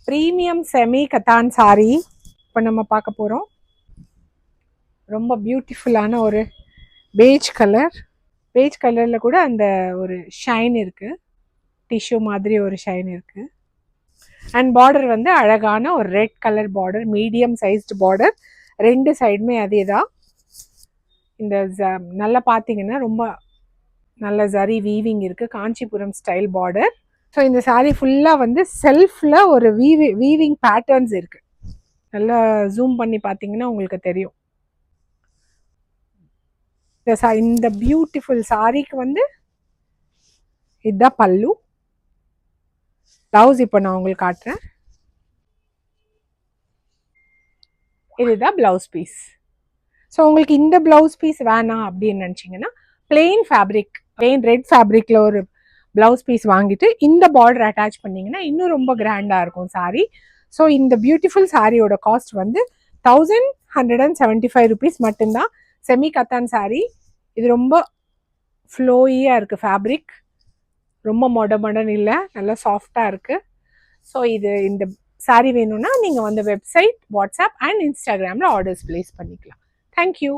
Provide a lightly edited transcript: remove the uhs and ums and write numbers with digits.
Premium semi katan sorry இப்போ நம்ம பார்க்க போகிறோம். ரொம்ப பியூட்டிஃபுல்லான ஒரு பேஜ் கலரில் கூட அந்த ஒரு ஷைன் இருக்குது, டிஷ்யூ மாதிரி ஒரு ஷைன் இருக்குது. அண்ட் பார்டர் வந்து அழகான ஒரு red colour border, medium sized border, ரெண்டு சைடுமே அதே தான். இந்த நல்லா பார்த்தீங்கன்னா ரொம்ப நல்ல ஜரி வீவிங் இருக்குது, காஞ்சிபுரம் ஸ்டைல் பார்டர். ஸோ இந்த சாரீ ஃபுல்லாக வந்து செல்ஃபில் ஒரு வீவிங் பேட்டர்ன்ஸ் இருக்குது. நல்லா ஜூம் பண்ணி பார்த்தீங்கன்னா உங்களுக்கு தெரியும். இந்த பியூட்டிஃபுல் சாரீக்கு வந்து இதுதான் பல்லு. ப்ளவுஸ் இப்போ நான் உங்களுக்கு காட்டுறேன். இதுதான் ப்ளவுஸ் பீஸ். ஸோ உங்களுக்கு இந்த ப்ளவுஸ் பீஸ் வேணாம் அப்படின்னு நினச்சிங்கன்னா பிளெயின் ரெட் ஃபேப்ரிக்கில் ஒரு ப்ளவுஸ் பீஸ் வாங்கிட்டு இந்த பார்டர் அட்டாச் பண்ணிங்கன்னா இன்னும் ரொம்ப கிராண்டாக இருக்கும் சாரீ. ஸோ இந்த பியூட்டிஃபுல் சாரியோட காஸ்ட் வந்து 1175 rupees மட்டும்தான். செமி கத்தான் சாரீ. இது ரொம்ப ஃப்ளோயியாக இருக்குது, ஃபேப்ரிக் ரொம்ப மொடன் இல்லை, நல்லா சாஃப்டாக இருக்குது. ஸோ இந்த சாரீ வேணும்னா நீங்கள் வந்து வெப்சைட், வாட்ஸ்அப் அண்ட் இன்ஸ்டாகிராமில் ஆர்டர்ஸ் ப்ளேஸ் பண்ணிக்கலாம். தேங்க்யூ.